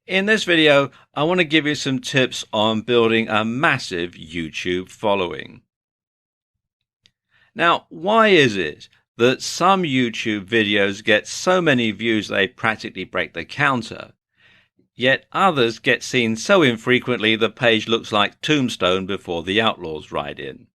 In this video, I want to give you some tips on building a massive YouTube following. Now, why is it that some YouTube videos get so many views they practically break the counter, yet others get seen so infrequently the page looks like Tombstone before the Outlaws ride in?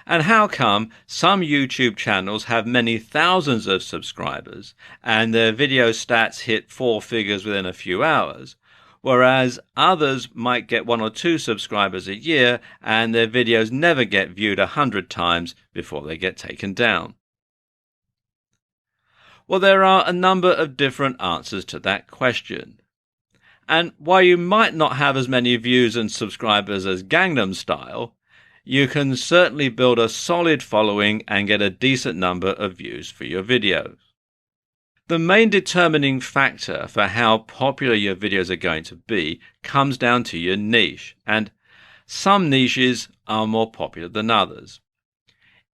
And how come some YouTube channels have many thousands of subscribers and their video stats hit four figures within a few hours, whereas others might get one or two subscribers a year and their videos never get viewed 100 times before they get taken down? Well, there are a number of different answers to that question. And while you might not have as many views and subscribers as Gangnam Style, you can certainly build a solid following and get a decent number of views for your videos. The main determining factor for how popular your videos are going to be comes down to your niche, and some niches are more popular than others.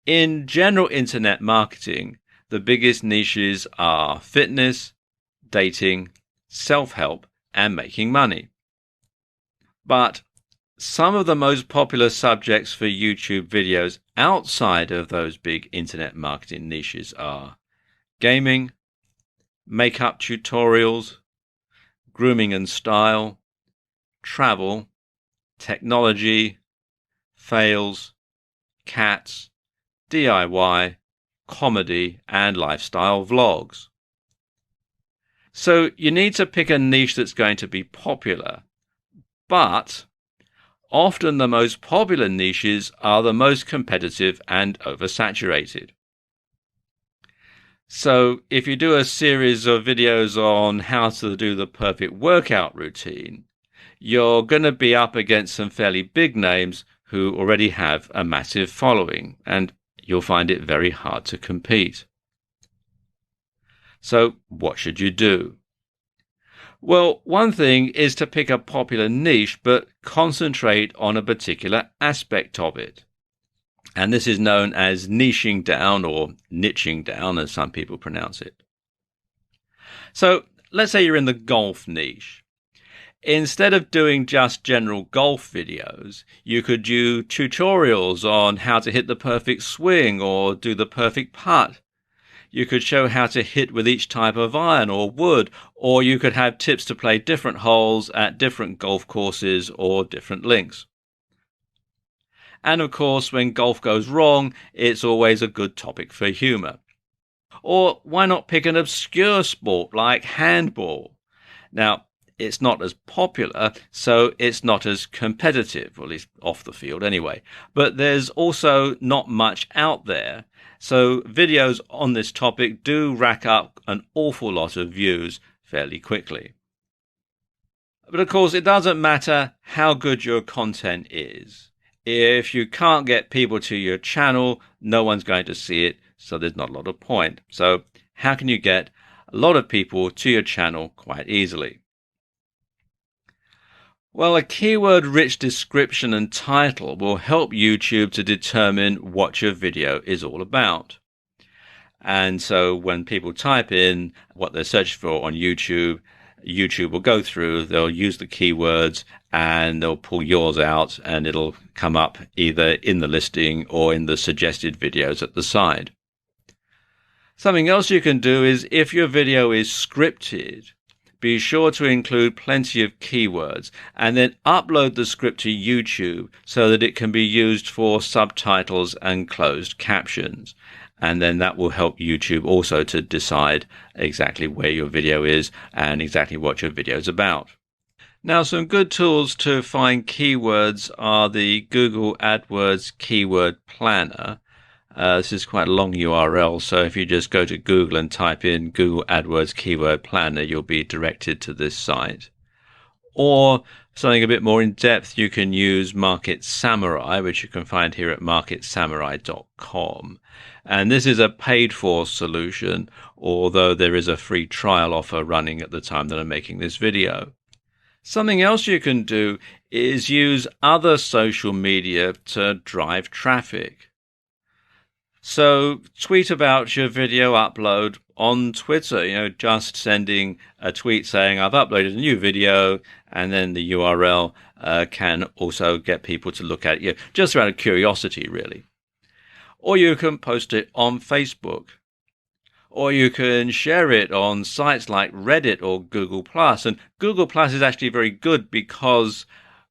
In general internet marketing, the biggest niches are fitness, dating, self-help, and making money. But some of the most popular subjects for YouTube videos outside of those big internet marketing niches are gaming, makeup tutorials, grooming and style, travel, technology, fails, cats, DIY, comedy, and lifestyle vlogs. So you need to pick a niche that's going to be popular, but often the most popular niches are the most competitive and oversaturated. So if you do a series of videos on how to do the perfect workout routine, you're going to be up against some fairly big names who already have a massive following, and you'll find it very hard to compete. So what should you do? Well, one thing is to pick a popular niche, but concentrate on a particular aspect of it. And this is known as niching down, or niching down, as some people pronounce it. So let's say you're in the golf niche. Instead of doing just general golf videos, you could do tutorials on how to hit the perfect swing or do the perfect putt. You could show how to hit with each type of iron or wood, or you could have tips to play different holes at different golf courses or different links. And of course, when golf goes wrong, it's always a good topic for humor. Or why not pick an obscure sport like handball? Now, it's not as popular, so it's not as competitive, or at least off the field anyway. But there's also not much out there. So videos on this topic do rack up an awful lot of views fairly quickly. But of course, it doesn't matter how good your content is. If you can't get people to your channel, no one's going to see it, so there's not a lot of point. So how can you get a lot of people to your channel quite easily? Well, a keyword-rich description and title will help YouTube to determine what your video is all about. And so when people type in what they're searching for on YouTube, YouTube will go through, they'll use the keywords, and they'll pull yours out, and it'll come up either in the listing or in the suggested videos at the side. Something else you can do is, if your video is scripted, be sure to include plenty of keywords and then upload the script to YouTube so that it can be used for subtitles and closed captions. And then that will help YouTube also to decide exactly where your video is and exactly what your video is about. Now, some good tools to find keywords are the Google AdWords Keyword Planner. This is quite a long URL, so if you just go to Google and type in Google AdWords Keyword Planner, you'll be directed to this site. Or something a bit more in depth, you can use Market Samurai, which you can find here at marketsamurai.com. And this is a paid-for solution, although there is a free trial offer running at the time that I'm making this video. Something else you can do is use other social media to drive traffic. So tweet about your video upload on Twitter, just sending a tweet saying I've uploaded a new video, and then the URL can also get people to look at it, just out of curiosity, really. Or you can post it on Facebook. Or you can share it on sites like Reddit or Google+. And Google+ is actually very good because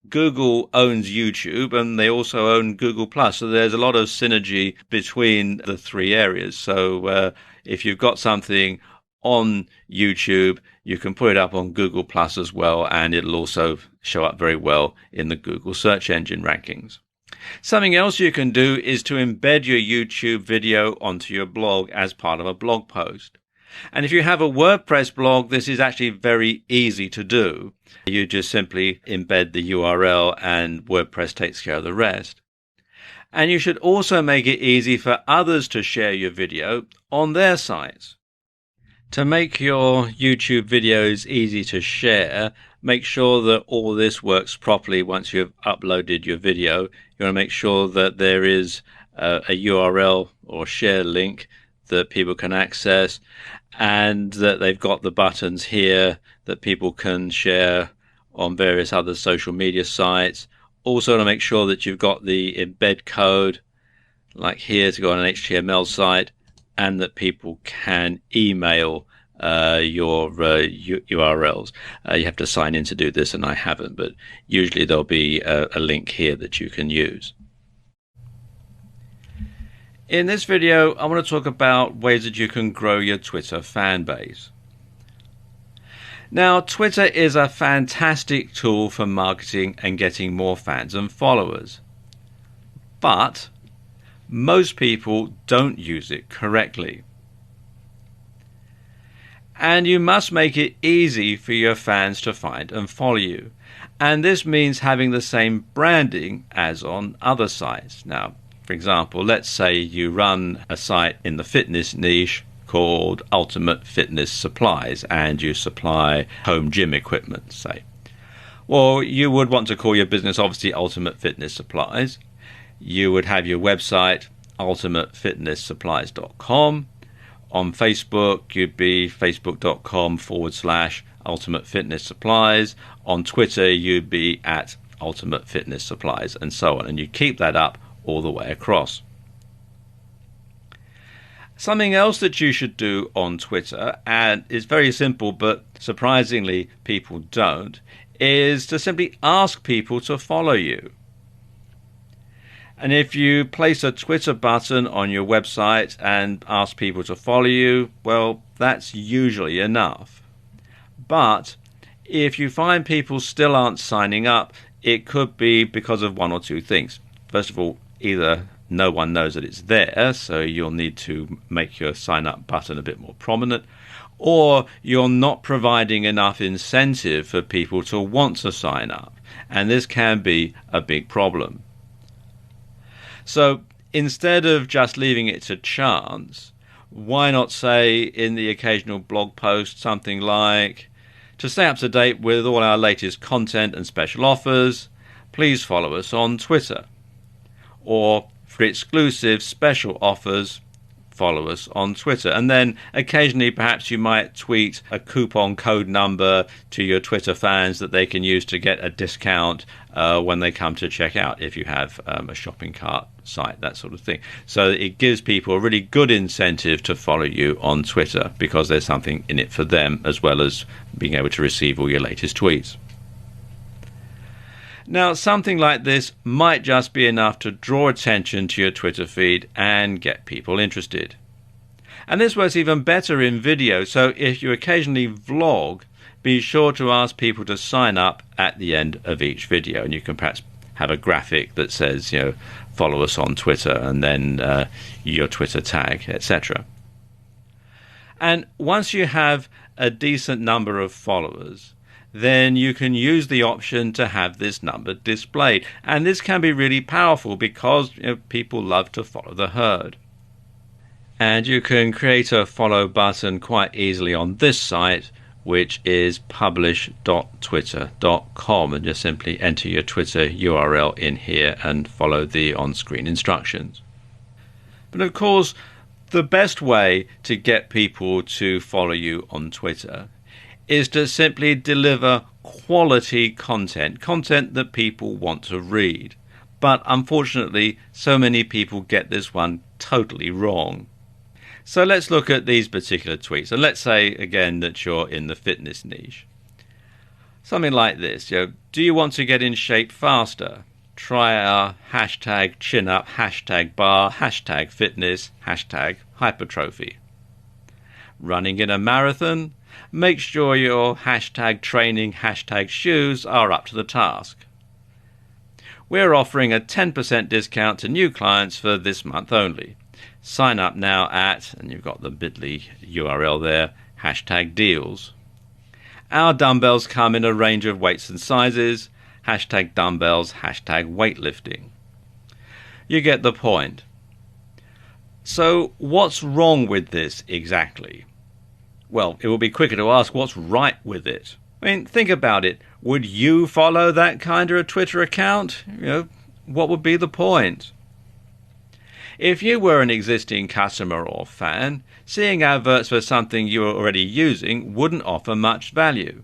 Google owns YouTube and they also own Google+. So there's a lot of synergy between the three areas. So if you've got something on YouTube, you can put it up on Google+ as well, and it'll also show up very well in the Google search engine rankings. Something else you can do is to embed your YouTube video onto your blog as part of a blog post. And if you have a WordPress blog, this is actually very easy to do. You just simply embed the URL and WordPress takes care of the rest. And you should also make it easy for others to share your video on their sites. To make your YouTube videos easy to share, make sure that all this works properly once you've uploaded your video. You want to make sure that there is a URL or share link that people can access, and that they've got the buttons here that people can share on various other social media sites. Also to make sure that you've got the embed code, like here, to go on an HTML site, and that people can email your URLs. You have to sign in to do this, and I haven't, but usually there'll be a link here that you can use. In this video, I want to talk about ways that you can grow your Twitter fan base. Now, Twitter is a fantastic tool for marketing and getting more fans and followers. But most people don't use it correctly. And you must make it easy for your fans to find and follow you. And this means having the same branding as on other sites. Now, for example, let's say you run a site in the fitness niche called Ultimate Fitness Supplies, and you supply home gym equipment, say. Well, you would want to call your business obviously Ultimate Fitness Supplies. You would have your website ultimatefitnesssupplies.com. On Facebook, you'd be facebook.com/Ultimate Fitness Supplies. On Twitter, you'd be at Ultimate Fitness Supplies, and so on. And you keep that up all the way across. Something else that you should do on Twitter, and it's very simple, but surprisingly people don't, is to simply ask people to follow you. And if you place a Twitter button on your website and ask people to follow you, well, that's usually enough. But if you find people still aren't signing up, it could be because of one or two things. First of all, either no one knows that it's there, so you'll need to make your sign up button a bit more prominent, or you're not providing enough incentive for people to want to sign up, and this can be a big problem. So instead of just leaving it to chance, why not say in the occasional blog post something like, to stay up to date with all our latest content and special offers, please follow us on Twitter. Or for exclusive special offers, follow us on Twitter. And then occasionally perhaps you might tweet a coupon code number to your Twitter fans that they can use to get a discount when they come to check out, if you have a shopping cart site, that sort of thing. So it gives people a really good incentive to follow you on Twitter because there's something in it for them, as well as being able to receive all your latest tweets. Now, something like this might just be enough to draw attention to your Twitter feed and get people interested. And this works even better in video, so if you occasionally vlog, be sure to ask people to sign up at the end of each video. And you can perhaps have a graphic that says, follow us on Twitter, and then your Twitter tag, etc. And once you have a decent number of followers, then you can use the option to have this number displayed. And this can be really powerful because people love to follow the herd. And you can create a follow button quite easily on this site, which is publish.twitter.com, and just simply enter your Twitter URL in here and follow the on-screen instructions. But of course, the best way to get people to follow you on Twitter is to simply deliver quality content that people want to read. But unfortunately, so many people get this one totally wrong. So let's look at these particular tweets. And let's say again that you're in the fitness niche. Something like this, do you want to get in shape faster? Try our hashtag chin up, hashtag bar, hashtag fitness, hashtag hypertrophy. Running in a marathon? Make sure your hashtag training, hashtag shoes are up to the task. We're offering a 10% discount to new clients for this month only. Sign up now at, and you've got the bit.ly URL there, hashtag deals. Our dumbbells come in a range of weights and sizes, hashtag dumbbells, hashtag weightlifting. You get the point. So what's wrong with this exactly? Well, it will be quicker to ask what's right with it. I mean, think about it. Would you follow that kind of a Twitter account? What would be the point? If you were an existing customer or fan, seeing adverts for something you were already using wouldn't offer much value.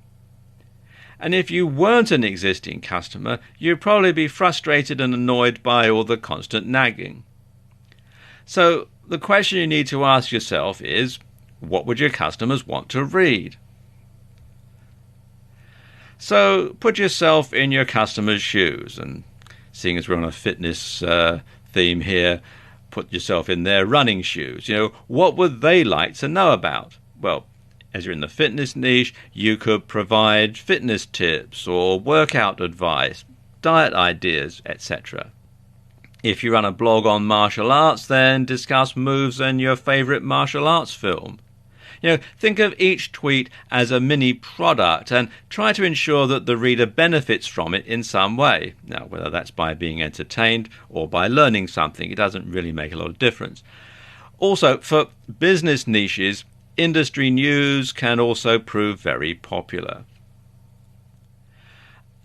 And if you weren't an existing customer, you'd probably be frustrated and annoyed by all the constant nagging. So the question you need to ask yourself is, what would your customers want to read? So put yourself in your customer's shoes, and seeing as we're on a fitness theme here, put yourself in their running shoes. What would they like to know about? Well, as you're in the fitness niche, you could provide fitness tips or workout advice, diet ideas, etc. If you run a blog on martial arts, then discuss moves in your favorite martial arts film. Think of each tweet as a mini product and try to ensure that the reader benefits from it in some way. Now, whether that's by being entertained or by learning something, it doesn't really make a lot of difference. Also, for business niches, industry news can also prove very popular.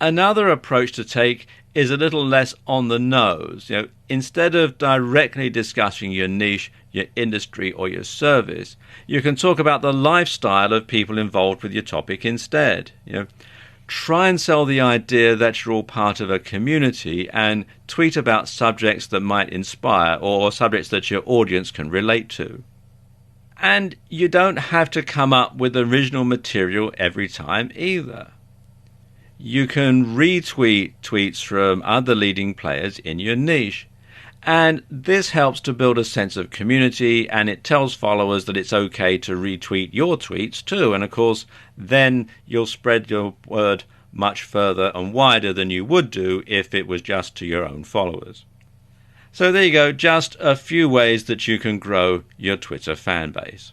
Another approach to take is a little less on the nose. Instead of directly discussing your niche, your industry or your service, you can talk about the lifestyle of people involved with your topic instead. Try and sell the idea that you're all part of a community and tweet about subjects that might inspire or subjects that your audience can relate to. And you don't have to come up with original material every time either. You can retweet tweets from other leading players in your niche. And this helps to build a sense of community, and it tells followers that it's okay to retweet your tweets too. And of course, then you'll spread your word much further and wider than you would do if it was just to your own followers. So there you go, just a few ways that you can grow your Twitter fan base.